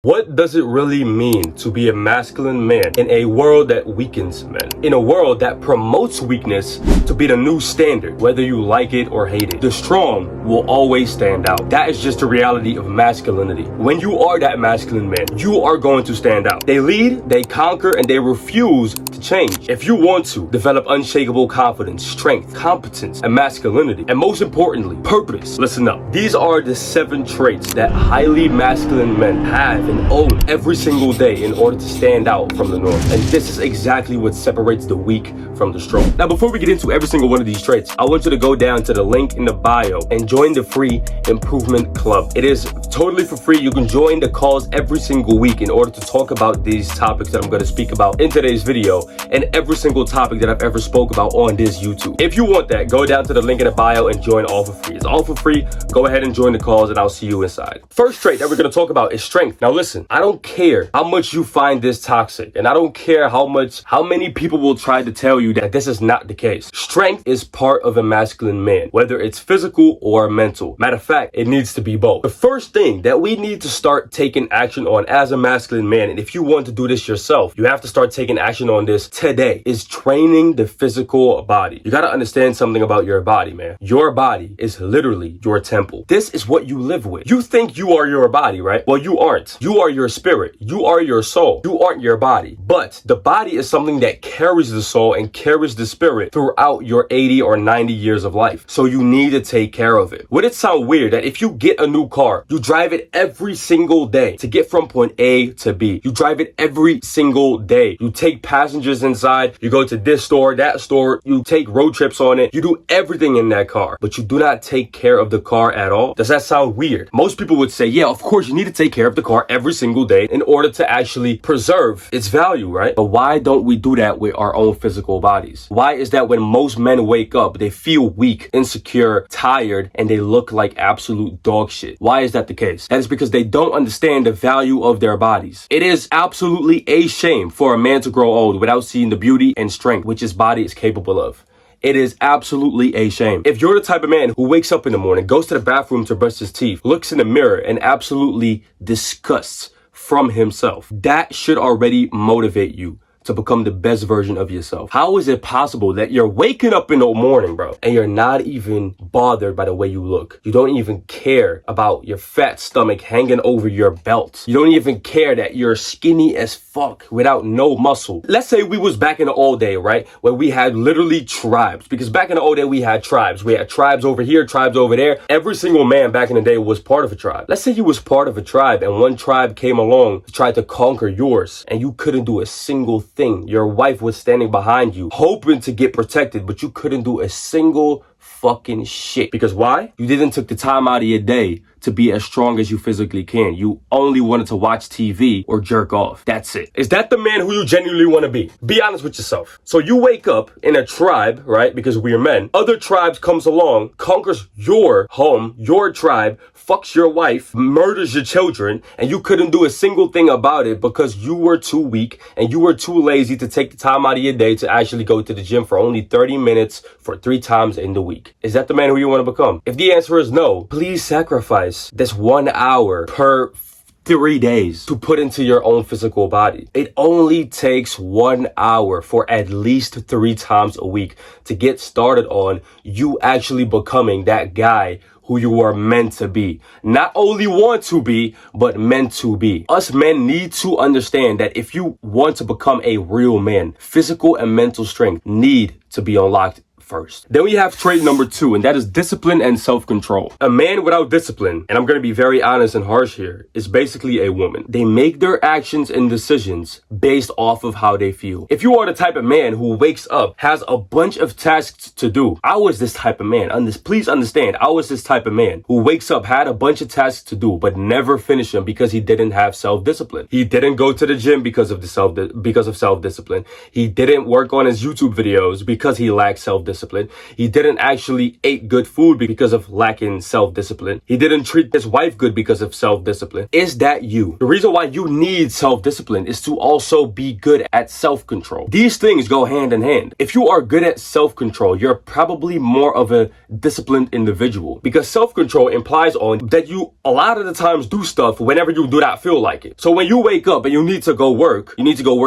What does it really mean to be a masculine man in a world that weakens men? In a world that promotes weakness to be the new standard, whether you like it or hate it. The strong will always stand out. That is just the reality of masculinity. When you are that masculine man, you are going to stand out. They lead, they conquer, and they refuse to change. If you want to develop unshakable confidence, strength, competence, and masculinity, and most importantly, purpose, listen up. These are the 7 traits that highly masculine men have and own every single day in order to stand out from the norm. And this is exactly what separates the weak from the strong. Now, before we get into every single one of these traits, I want you to go down to the link in the bio and join the free improvement club. It is totally for free. You can join the calls every single week in order to talk about these topics that I'm going to speak about in today's video and every single topic that I've ever spoke about on this YouTube. If you want that, go down to the link in the bio and join all for free. It's all for free. Go ahead and join the calls and I'll see you inside. First trait that we're going to talk about is strength. Now listen, I don't care how much you find this toxic, and I don't care how many people will try to tell you that this is not the case. Strength is part of a masculine man, whether it's physical or mental. Matter of fact, it needs to be both. The first thing that we need to start taking action on as a masculine man, and if you want to do this yourself, you have to start taking action on this today, is training the physical body. You got to understand something about your body, man. Your body is literally your temple. This is what you live with. You think you are your body, right? Well, you aren't. You are your spirit. You are your soul. You aren't your body. But the body is something that carries the soul and carries the spirit throughout your 80 or 90 years of life. So you need to take care of it. Would it sound weird that if you get a new car, you drive it every single day to get from point A to B? You drive it every single day. You take passengers inside. You go to this store, that store. You take road trips on it. You do everything in that car, but you do not take care of the car at all. Does that sound weird? Most people would say, yeah, of course you need to take care of the car every single day in order to actually preserve its value, right? But why don't we do that with our own physical bodies? Why is that when most men wake up, they feel weak, insecure, tired, and they look like absolute dog shit? Why is that the case? That is because they don't understand the value of their bodies. It is absolutely a shame for a man to grow old without seeing the beauty and strength which his body is capable of. It is absolutely a shame. If you're the type of man who wakes up in the morning, goes to the bathroom to brush his teeth, looks in the mirror and absolutely disgusts from himself, that should already motivate you to become the best version of yourself. How is it possible that you're waking up in the morning, bro, and you're not even bothered by the way you look? You don't even care about your fat stomach hanging over your belt. You don't even care that you're skinny as fuck without no muscle. Let's say we was back in the old day, right? Where we had literally tribes. Because back in the old day, we had tribes. We had tribes over here, tribes over there. Every single man back in the day was part of a tribe. Let's say you was part of a tribe and one tribe came along to try to conquer yours and you couldn't do a single thing. Your wife was standing behind you, hoping to get protected, but you couldn't do a single fucking shit. Because why? You didn't took the time out of your day to be as strong as you physically can. You only wanted to watch TV or jerk off. That's it. Is that the man who you genuinely want to be? Be honest with yourself. So you wake up in a tribe, right? Because we're men. Other tribes comes along, conquers your home, your tribe, fucks your wife, murders your children, and you couldn't do a single thing about it because you were too weak and you were too lazy to take the time out of your day to actually go to the gym for only 30 minutes for 3 times in the week. Is that the man who you want to become? If the answer is no, please sacrifice this 1 hour per 3 days to put into your own physical body. It only takes 1 hour for at least 3 times a week to get started on you actually becoming that guy who you are meant to be. Not only want to be, but meant to be. Us men need to understand that if you want to become a real man, physical and mental strength need to be unlocked first. Then we have trait number 2, and that is discipline and self-control. A man without discipline, and I'm going to be very honest and harsh here, is basically a woman. They make their actions and decisions based off of how they feel. If you are the type of man who wakes up, has a bunch of tasks to do, I was this type of man. Please understand, I was this type of man who wakes up, had a bunch of tasks to do, but never finished them because he didn't have self-discipline. He didn't go to the gym because of self-discipline. He didn't work on his YouTube videos because he lacked self-discipline. self-discipline. He didn't actually eat good food because of lacking self-discipline. He didn't treat his wife good because of self-discipline. Is that you? The reason why you need self-discipline is to also be good at self-control. These things go hand in hand. If you are good at self-control, you're probably more of a disciplined individual, because self-control implies on that you a lot of the times do stuff whenever you do not feel like it. So when you wake up and you need to go work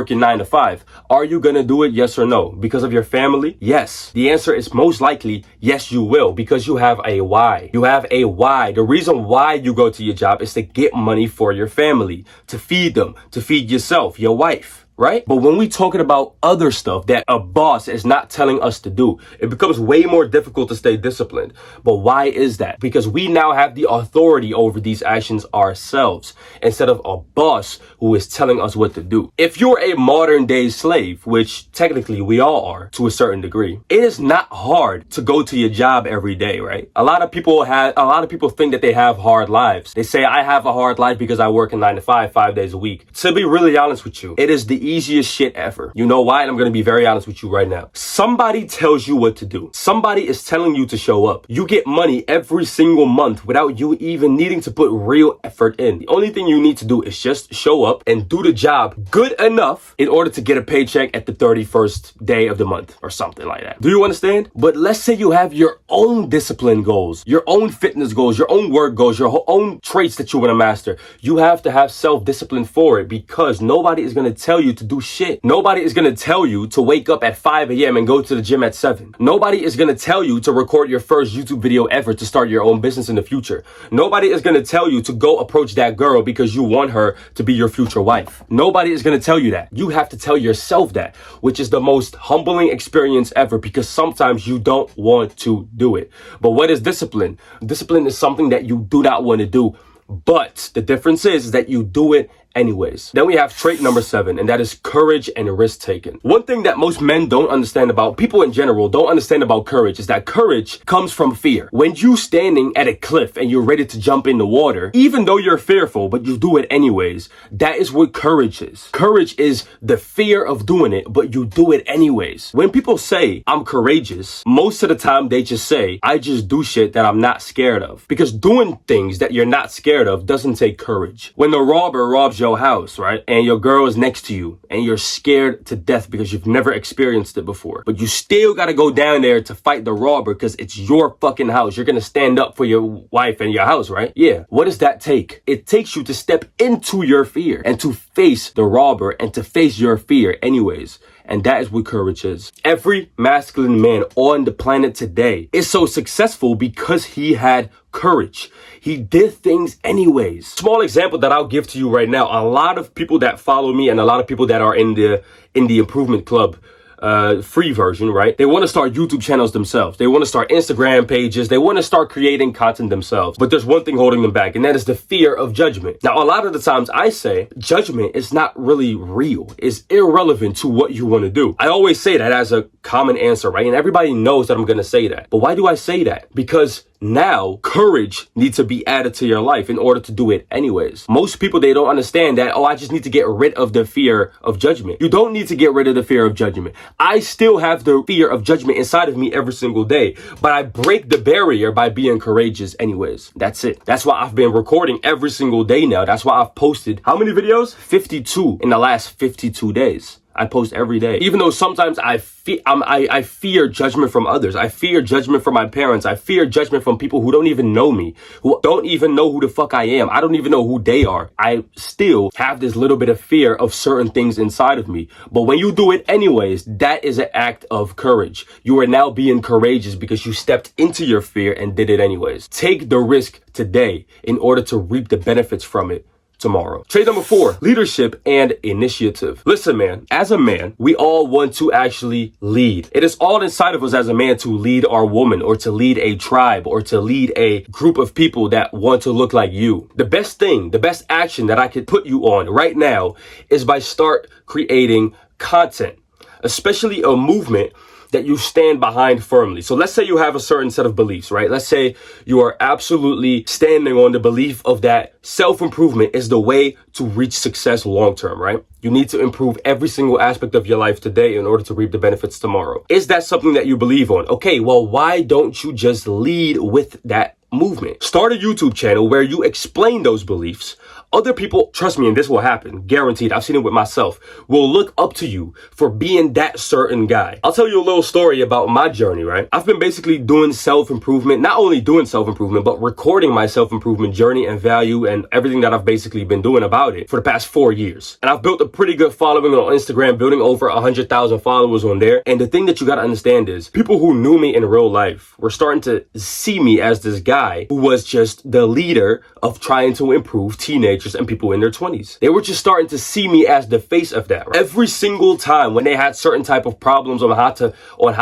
your 9 to 5. Are you gonna do it? Yes or no? Because of your family? Yes. The answer is most likely yes, you will, because you have a why. You have a why. The reason why you go to your job is to get money for your family, to feed them, to feed yourself, your wife. Right? But when we talking about other stuff that a boss is not telling us to do, it becomes way more difficult to stay disciplined. But why is that? Because we now have the authority over these actions ourselves, instead of a boss who is telling us what to do. If you're a modern day slave, which technically we all are to a certain degree, it is not hard to go to your job every day, right? A lot of people think that they have hard lives. They say, I have a hard life because I work a 9 to 5, 5 days a week. To be really honest with you, it is the easiest shit ever. You know why? And I'm going to be very honest with you right now. Somebody tells you what to do. Somebody is telling you to show up. You get money every single month without you even needing to put real effort in. The only thing you need to do is just show up and do the job good enough in order to get a paycheck at the 31st day of the month or something like that. Do you understand? But let's say you have your own discipline goals, your own fitness goals, your own work goals, your own traits that you want to master. You have to have self-discipline for it, because nobody is going to tell you to do shit. Nobody is going to tell you to wake up at 5 a.m. and go to the gym at 7. Nobody is going to tell you to record your first YouTube video ever to start your own business in the future. Nobody is going to tell you to go approach that girl because you want her to be your future wife. Nobody is going to tell you that. You have to tell yourself that, which is the most humbling experience ever, because sometimes you don't want to do it. But what is discipline? Discipline is something that you do not want to do, but the difference is that you do it anyways. Then we have trait number 7, and that is courage and risk taking. One thing that most men don't understand about, people in general don't understand about courage, is that courage comes from fear. When you standing at a cliff and you're ready to jump in the water, even though you're fearful, but you do it anyways, that is what courage is. Courage is the fear of doing it, but you do it anyways. When people say, I'm courageous, most of the time they just say, I just do shit that I'm not scared of. Because doing things that you're not scared of doesn't take courage. When the robber robs your house, right, and your girl is next to you and you're scared to death because you've never experienced it before, but you still got to go down there to fight the robber because it's your fucking house. You're going to stand up for your wife and your house, right? Yeah. What does that take? It takes you to step into your fear and to face the robber and to face your fear anyways. And that is what courage is. Every masculine man on the planet today is so successful because he had courage. He did things anyways. Small example that I'll give to you right now. A lot of people that follow me and a lot of people that are in the Improvement Club free version, right? They want to start YouTube channels themselves. They want to start Instagram pages. They want to start creating content themselves. But there's one thing holding them back, and that is the fear of judgment. Now, a lot of the times I say judgment is not really real. It's irrelevant to what you want to do. I always say that as a common answer, right? And everybody knows that I'm going to say that. But why do I say that? Because now courage needs to be added to your life in order to do it anyways. Most people, they don't understand that, oh, I just need to get rid of the fear of judgment. You don't need to get rid of the fear of judgment. I still have the fear of judgment inside of me every single day, but I break the barrier by being courageous anyways. That's it. That's why I've been recording every single day now. That's why I've posted how many videos? 52 in the last 52 days. I post every day. Even though sometimes I fear judgment from others. I fear judgment from my parents. I fear judgment from people who don't even know me, who don't even know who the fuck I am. I don't even know who they are. I still have this little bit of fear of certain things inside of me. But when you do it anyways, that is an act of courage. You are now being courageous because you stepped into your fear and did it anyways. Take the risk today in order to reap the benefits from it tomorrow. Trait number 4, leadership and initiative. Listen, man, as a man, we all want to actually lead. It is all inside of us as a man to lead our woman, or to lead a tribe, or to lead a group of people that want to look like you. The best thing, the best action that I could put you on right now is by start creating content, especially a movement that you stand behind firmly. So let's say you have a certain set of beliefs, right? Let's say you are absolutely standing on the belief of that self-improvement is the way to reach success long-term, right? You need to improve every single aspect of your life today in order to reap the benefits tomorrow. Is that something that you believe on? Okay, well, why don't you just lead with that movement? Start a YouTube channel where you explain those beliefs. Other people, trust me, and this will happen, guaranteed, I've seen it with myself, will look up to you for being that certain guy. I'll tell you a little story about my journey, right? I've been basically doing self-improvement, not only doing self-improvement, but recording my self-improvement journey and value and everything that I've basically been doing about it for the past 4 years. And I've built a pretty good following on Instagram, building over 100,000 followers on there. And the thing that you got to understand is people who knew me in real life were starting to see me as this guy who was just the leader of trying to improve teenagers and people in their 20s. They were just starting to see me as the face of that. Right? Every single time when they had certain type of problems on how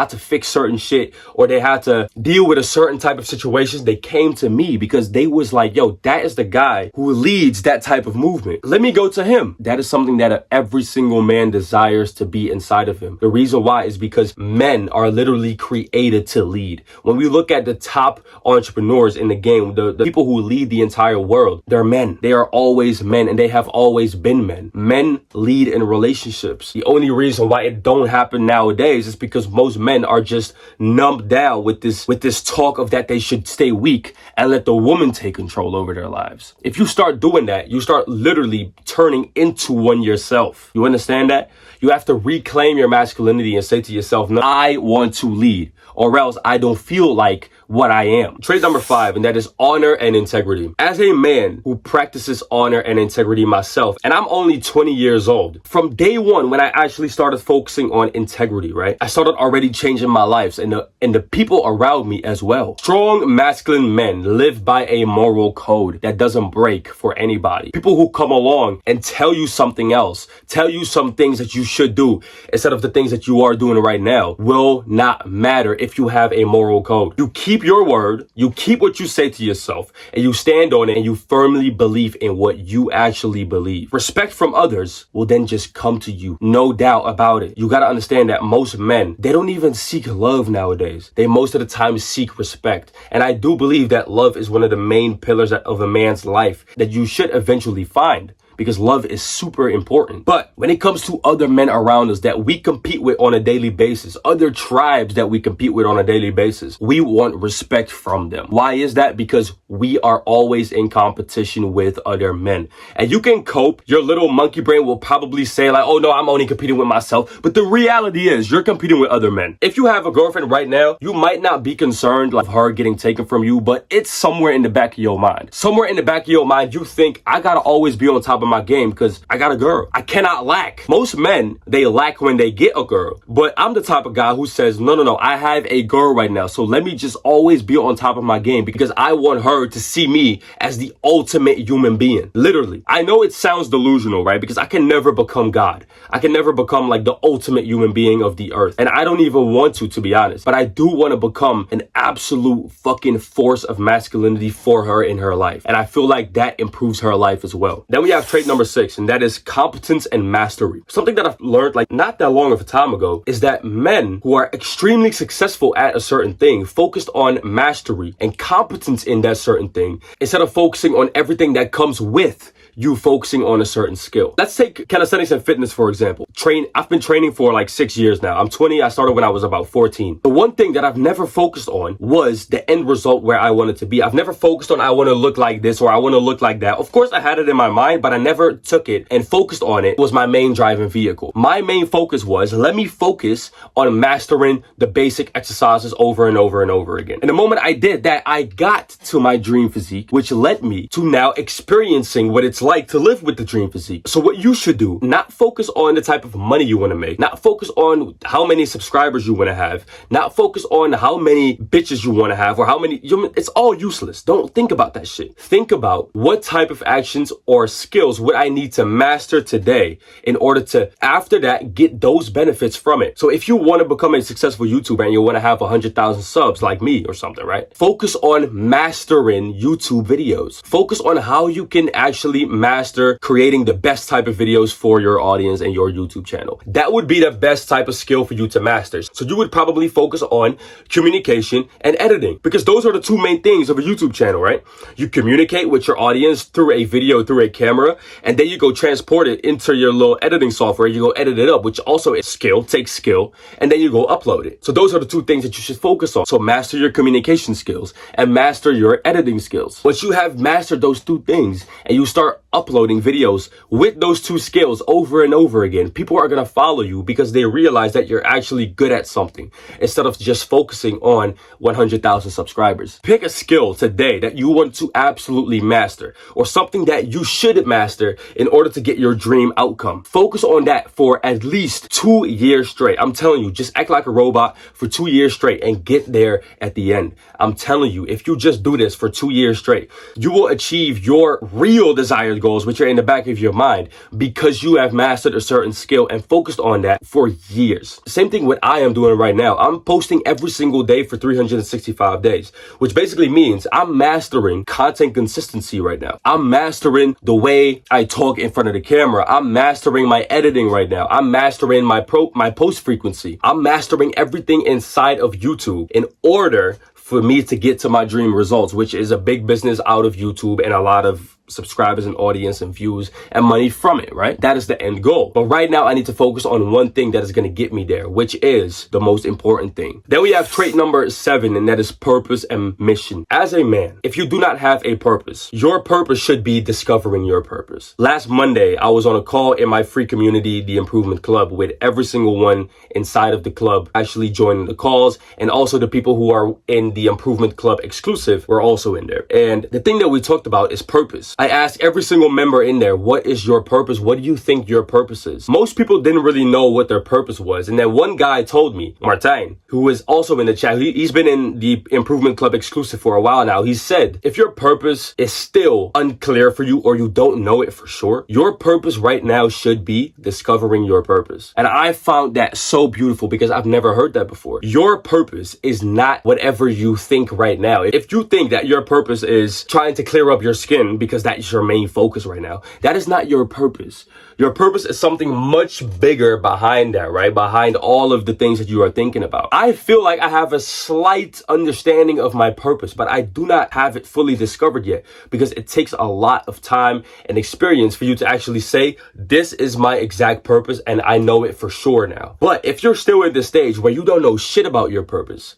to fix certain shit, or they had to deal with a certain type of situations, they came to me because they was like, yo, that is the guy who leads that type of movement. Let me go to him. That is something that every single man desires to be inside of him. The reason why is because men are literally created to lead. When we look at the top entrepreneurs in the game, the people who lead the entire world, they're men. They are always men, and they have always been men. Men lead in relationships. The only reason why it don't happen nowadays is because most men are just numbed down with this talk of that they should stay weak and let the woman take control over their lives. If you start doing that, you start literally turning into one yourself. You understand that? You have to reclaim your masculinity and say to yourself, no, I want to lead, or else I don't feel like what I am. Trait number 5, and that is honor and integrity. As a man who practices honor and integrity myself, and I'm only 20 years old, from day one when I actually started focusing on integrity, right? I started already changing my lives and the people around me as well. Strong masculine men live by a moral code that doesn't break for anybody. People who come along and tell you something else, tell you some things that you should do instead of the things that you are doing right now, will not matter if you have a moral code. You keep your word, you keep what you say to yourself, and you stand on it, and you firmly believe in what you actually believe. Respect from others will then just come to you. No doubt about it. You gotta understand that most men, they don't even seek love nowadays. They most of the time seek respect. And I do believe that love is one of the main pillars of a man's life that you should eventually find, because love is super important. But when it comes to other men around us that we compete with on a daily basis, other tribes that we compete with on a daily basis, we want respect from them. Why is that? Because we are always in competition with other men. And you can cope. Your little monkey brain will probably say like, oh no, I'm only competing with myself. But the reality is you're competing with other men. If you have a girlfriend right now, you might not be concerned like her getting taken from you, but it's somewhere in the back of your mind. Somewhere in the back of your mind, you think, I gotta always be on top of my game because I got a girl. I cannot lack. Most men, they lack when they get a girl. But I'm the type of guy who says, no, I have a girl right now. So let me just always be on top of my game because I want her to see me as the ultimate human being. Literally. I know it sounds delusional, right? Because I can never become God. I can never become like the ultimate human being of the earth. And I don't even want to be honest. But I do want to become an absolute fucking force of masculinity for her in her life. And I feel like that improves her life as well. Then we have trait number 6, and that is competence and mastery. Something that I've learned like not that long of a time ago is that men who are extremely successful at a certain thing focused on mastery and competence in that certain thing instead of focusing on everything that comes with you focusing on a certain skill. Let's take calisthenics and fitness, for example. I've been training for like 6 years now. I'm 20. I started when I was about 14. The one thing that I've never focused on was the end result where I wanted to be. I've never focused on I want to look like this or I want to look like that. Of course, I had it in my mind, but I never took it and focused on it. It was my main driving vehicle. My main focus was, let me focus on mastering the basic exercises over and over and over again. And the moment I did that, I got to my dream physique, which led me to now experiencing what it's like to live with the dream physique. So what you should do, not focus on the type of money you want to make, not focus on how many subscribers you want to have, not focus on how many bitches you want to have or how many, it's all useless. Don't think about that shit. Think about what type of actions or skills would I need to master today in order to, after that, get those benefits from it. So if you want to become a successful YouTuber and you want to have 100,000 subs like me or something, right? Focus on mastering YouTube videos. Focus on how you can actually master creating the best type of videos for your audience and your YouTube channel. That would be the best type of skill for you to master. So you would probably focus on communication and editing, because those are the two main things of a YouTube channel, right? You communicate with your audience through a video, through a camera, and then you go transport it into your little editing software. You go edit it up, which also is skill, takes skill, and then you go upload it. So those are the two things that you should focus on. So master your communication skills and master your editing skills. Once you have mastered those two things and you start uploading videos with those two skills over and over again, people are going to follow you because they realize that you're actually good at something instead of just focusing on 100,000 subscribers. Pick a skill today that you want to absolutely master, or something that you should master in order to get your dream outcome. Focus on that for at least 2 years straight. I'm telling you, just act like a robot for 2 years straight and get there at the end. I'm telling you, if you just do this for 2 years straight, you will achieve your real desired goals, which are in the back of your mind, because you have mastered a certain skill and focused on that for years. Same thing what I am doing right now. I'm posting every single day for 365 days, which basically means I'm mastering content consistency right now. I'm mastering the way I talk in front of the camera. I'm mastering my editing right now. I'm mastering my post frequency. I'm mastering everything inside of YouTube in order for me to get to my dream results, which is a big business out of YouTube and a lot of subscribers and audience and views and money from it, right? That is the end goal. But right now I need to focus on one thing that is going to get me there, which is the most important thing. Then we have trait number 7, and that is purpose and mission. As a man, if you do not have a purpose, your purpose should be discovering your purpose. Last Monday, I was on a call in my free community, the Improvement Club, with every single one inside of the club actually joining the calls, and also the people who are in the Improvement Club exclusive were also in there. And the thing that we talked about is purpose. I asked every single member in there, what is your purpose? What do you think your purpose is? Most people didn't really know what their purpose was. And then one guy told me, Martijn, who is also in the chat, he's been in the Improvement Club exclusive for a while now. He said, if your purpose is still unclear for you or you don't know it for sure, your purpose right now should be discovering your purpose. And I found that so beautiful because I've never heard that before. Your purpose is not whatever you think right now. If you think that your purpose is trying to clear up your skin because that is your main focus right now, that is not your purpose. Your purpose is something much bigger behind that, right? Behind all of the things that you are thinking about. I feel like I have a slight understanding of my purpose, but I do not have it fully discovered yet because it takes a lot of time and experience for you to actually say, this is my exact purpose and I know it for sure now. But if you're still at the stage where you don't know shit about your purpose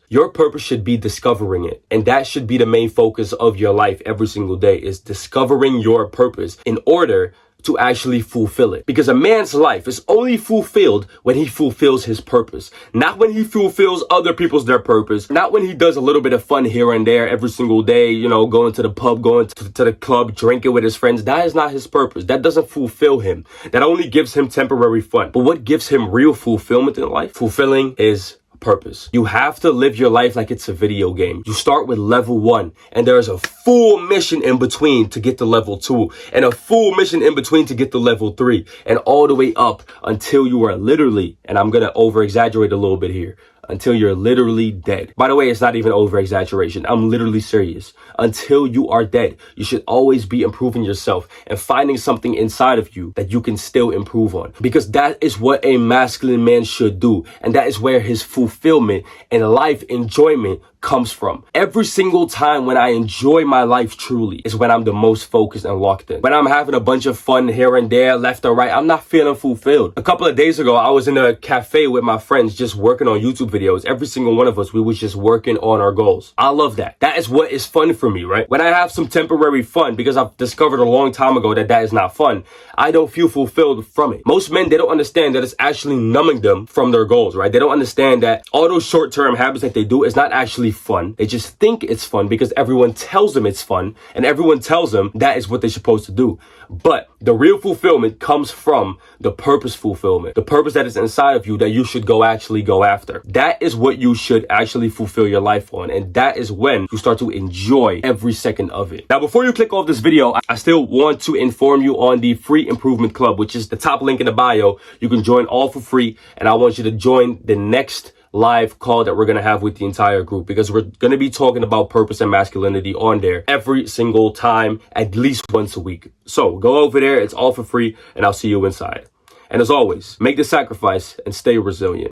should be discovering it. And that should be the main focus of your life every single day, is discovering your purpose in order to actually fulfill it. Because a man's life is only fulfilled when he fulfills his purpose, not when he fulfills other people's their purpose, not when he does a little bit of fun here and there every single day, you know, going to the pub, going to the club, drinking with his friends. That is not his purpose. That doesn't fulfill him. That only gives him temporary fun. But what gives him real fulfillment in life? Fulfilling is purpose. You have to live your life like it's a video game. You start with level 1 and there's a full mission in between to get to level 2 and a full mission in between to get to level 3 and all the way up until you are literally, and I'm going to over exaggerate a little bit here, until you're literally dead. By the way, it's not even over exaggeration. I'm literally serious. Until you are dead, you should always be improving yourself and finding something inside of you that you can still improve on, because that is what a masculine man should do. And that is where his fulfillment and life enjoyment comes from. Every single time when I enjoy my life truly is when I'm the most focused and locked in. When I'm having a bunch of fun here and there, left or right, I'm not feeling fulfilled. A couple of days ago, I was in a cafe with my friends just working on YouTube videos. Every single one of us, we was just working on our goals. I love that. That is what is fun for me, right? When I have some temporary fun, because I've discovered a long time ago that that is not fun, I don't feel fulfilled from it. Most men, they don't understand that it's actually numbing them from their goals, right? They don't understand that all those short-term habits that they do is not actually fun. They just think it's fun because everyone tells them it's fun and everyone tells them that is what they're supposed to do. But the real fulfillment comes from the purpose fulfillment, the purpose that is inside of you that you should actually go after. That is what you should actually fulfill your life on. And that is when you start to enjoy every second of it. Now, before you click off this video, I still want to inform you on the free improvement club, which is the top link in the bio. You can join all for free. And I want you to join the next live call that we're going to have with the entire group, because we're going to be talking about purpose and masculinity on there every single time, at least once a week. So go over there. It's all for free, and I'll see you inside. And as always, make the sacrifice and stay resilient.